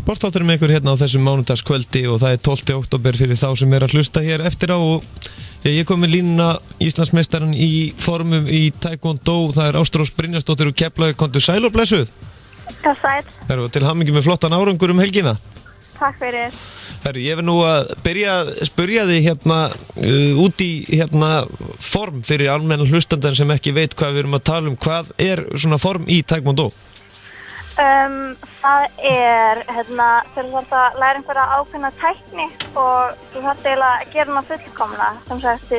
sportþátturinn með ykkur hérna á þessum mánudagskvöldi og það 12. október fyrir þá sem að hlusta hér eftir á og ég kom með línuna Íslandsmeistaran í formum í Taekwondo, það Ástrós Brynjarsdóttir og Keflavík, komdu sæl og blessuð. Já, sæl. Herru, til hamingju með flottan árangur helgina. Takk fyrir. Herru, ég vil nú að byrja að spyrja þig hérna út í hérna form fyrir almenna hlustandan sem ekki veit hvað við erum að tala um. Hvað svona form í Taekwondo? Það hérna, þegar þú þarft að læra einhverja ákveðna tækni og þú þarft eiginlega að gera hana fullkomna, sem sagt,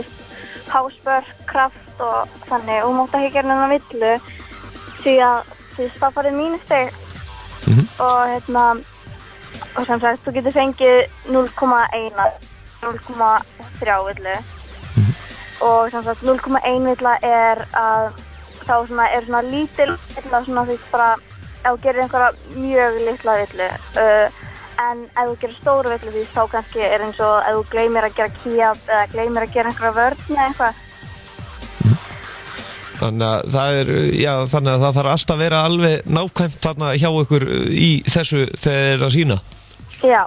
hásbörk, kraft og þannig, og þú mátt ekki gera hana villu því að það farið mínustig og sem sagt, þú getur fengið 0,1, 0,3 villu og sem sagt, 0,1 villa að þá svona lítil villa, svona því bara ef þú gerir einhverja mjög litla villu en ef þú gerir stóru villu því þá kannski eins og ef þú gleymir að gera kýjab eða gleymir að gera einhverja vörn eða eitthvað. Þannig að það þarf alltaf að vera alveg nákvæmt þarna hjá ykkur í þessu þegar að sína. Já.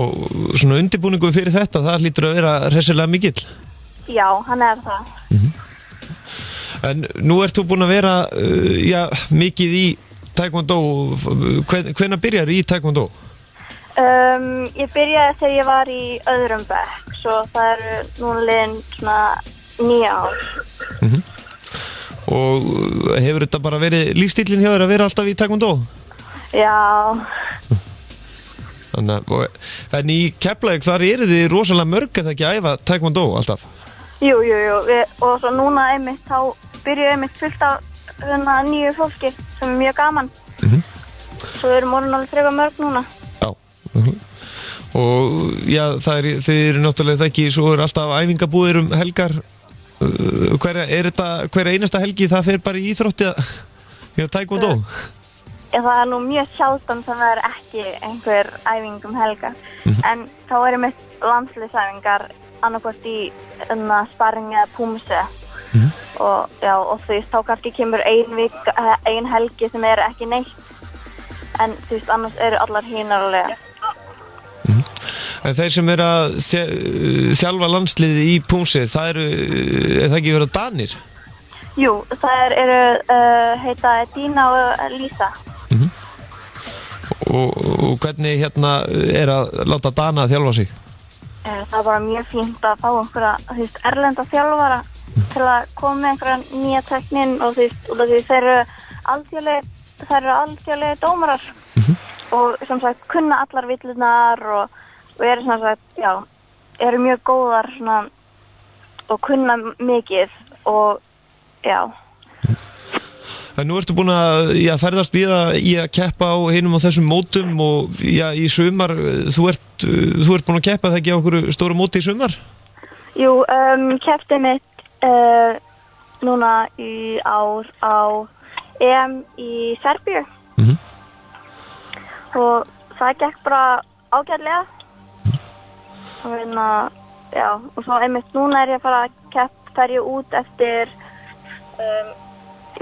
Og svona undirbúningu fyrir þetta, það hlýtur að vera hressilega mikill. Já, hann það. En nú ert þú búin að vera mikið í Taekwondo. Hvenær byrjar í Taekwondo? Ég byrjaði þegar ég var í öðrum bekk, svo það núna liðin svona 9 ár. Og hefur þetta bara verið lífstíllinn hjá þér að vera alltaf í Taekwondo? Já. En í Keflavík þar þið rosalega mörg að ekki að æfa Taekwondo alltaf? Jú, og svo núna einmitt þá byrjuði einmitt fullt af nýju fólki sem mjög gaman. Svo erum orðin alveg frekar mörg núna. Já. Og þið eru náttúrulega ekki, svo alltaf æfingabúðir helgar. Hver einasta helgi það fer bara í íþrótti að Taekwondo? Það nú mjög sjaldan sem það ekki einhver æfing helgar. En þá einmitt landsliðsæfingar annarkvort í sparring eða púmsi og þá kannski kemur ein helgi sem ekki neitt en annars eru allar hinar alveg. En þeir sem að þjálfa landsliði í púmsi, það ekki verið Danir? Jú, það heita Dína og Lísa. Og hvernig að láta Dana þjálfa sig? Það bara mjög fínt að fá einhverja erlenda þjálfara til að koma með einhverja nýja tæknin og þeir eru alþjóðlegir dómarar og sem sagt kunna allar villunar og eru sem sagt, eru mjög góðar og kunna mikið og En nú ertu búin að ferðast víða í að keppa á hinum á þessum mótum og í sumar, þú ert búin að keppa það ekki á okkur stóru móti í sumar? Jú, keppti mitt núna í ár á EM í Serbíu og það gekk bara ágætlega og svo einmitt núna ég að fara að fer ég út eftir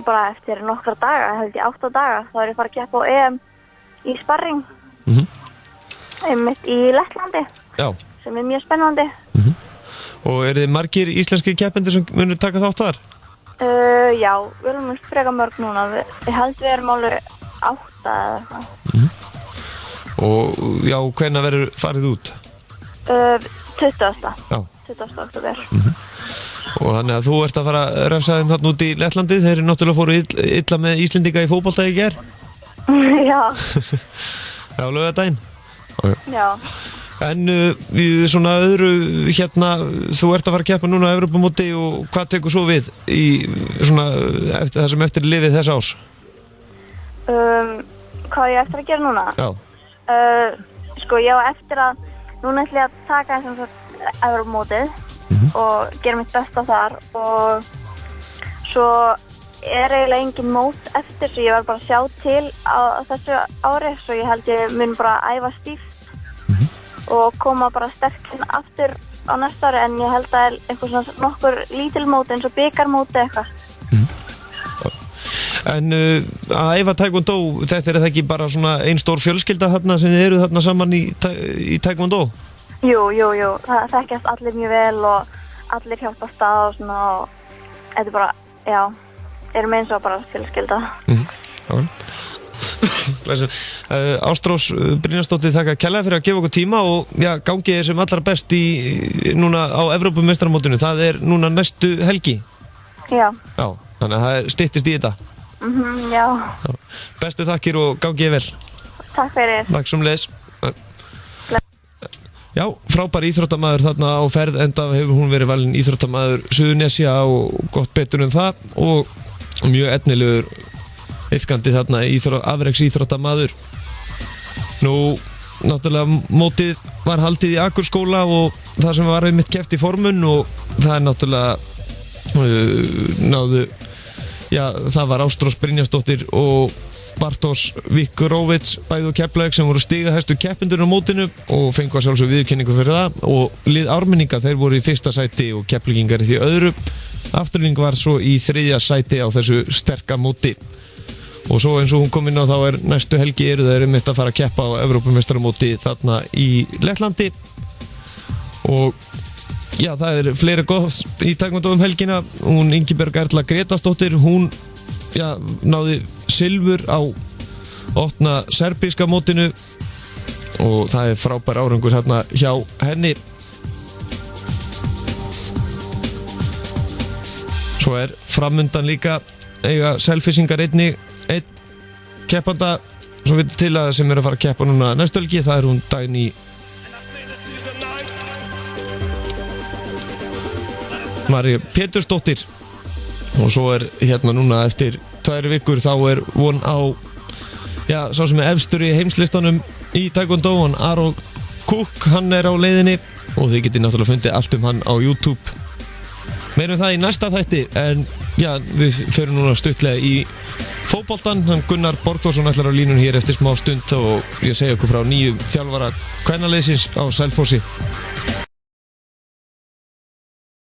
bara eftir nokkra daga, held ég 8 daga, þá ég að fara að keppa á EM í sparring einmitt í Lettlandi sem mjög spennandi. Og þið margir íslenskir keppendur sem munir taka þátt þar? Já, við erum frekar mörg núna, ég held við erum alveg 8 eða eitthvað. Og hvenær verður farið út? 20. 20. október. Og þannig að þú ert að fara að refsa þeim þarna út í Lettlandi, þeir náttúrulega fóru illa með Íslendinga í fótbolta í gær. Já. Já, laugardaginn. Já. En svona öðru þú ert að fara að keppa núna á Evrópumóti og hvað tekur svo við í svona það sem eftir lifið þess árs? Hvað ég eftir að gera núna? Já. Ég á eftir að núna ætla ég að taka þessum Evrópumótið og gera mitt besta þar og svo eiginlega engin mót eftir svo ég var bara að sjá til á þessu ári svo ég held ég mun bara æfa stíft og koma bara sterkinn aftur á næsta ári en ég held að eitthvað svona nokkur lítil mót eins og bikarmóti eitthvað. En að æfa taekwondo, þetta er það ekki bara svona ein stór fjölskylda þarna sem þið eru þarna saman í taekwondo? Jú, það þekkjast allir mjög vel og allir hjálpast að og svona og þetta er bara, já, erum eins og bara fjölskylda. Ástrós Brynjarsdóttir, þakka kærlega fyrir að gefa okkur tíma og já, gangi þér sem allra best núna á Evrópumeistaramótinu, það er núna næstu helgi. Já, þannig að það styttist í þetta. Já. Bestu þakkir og gangi þér vel. Takk fyrir. Takk sömuleiðis. Já, frábær íþróttamaður þarna á ferð, enda hefur hún verið valin íþróttamaður Suðurnesja og gott betur það og mjög efnilegur iðkandi þarna afreks íþróttamaður. Nú, náttúrulega mótið var haldið í Akurskóla og það sem var einmitt keppt í formun og það er náttúrulega það var Ástrós Brynjarsdóttir og Bartosz Vikurovits bæði og Keflavík sem voru stigahæstu keppindur á mótinu og fengu að sjálfsög viðurkenningu fyrir það og lið Ármenninga, þeir voru í fyrsta sæti og Keflvíkingar í því öðru. Afturling var svo í 3. sæti á þessu sterka móti og svo eins og hún kom inn á þá er næstu helgi eru þeir einmitt að fara að keppa á Evrópumeistaramóti þarna í Lettlandi og já, það er fleiri góð í taekwondo helgina. Hún Ingibjörg Erla Gretastóttir, hún náði silfur á 8. serbíska mótinu og það er frábær árangur hérna hjá henni. Svo er framundan líka eiga Selfissingar einn keppanda svo við til að sem er að fara að keppa núna næstu helgi, það er hún Dagný María Pétursdóttir og svo er hérna núna eftir 2 vikur þá er von á sá sem er efstur í heimslistanum í taekwondo, hann Aron Cook, hann er á leiðinni og þið getið náttúrulega fundið allt hann á YouTube. Meirum það í næsta þætti en við förum núna stuttlega í fótboltan. Hann Gunnar Borgþórsson ætlar á línun hér eftir smá stund og ég segi okkur frá nýjum þjálfara kvennaliðsins á Selfossi.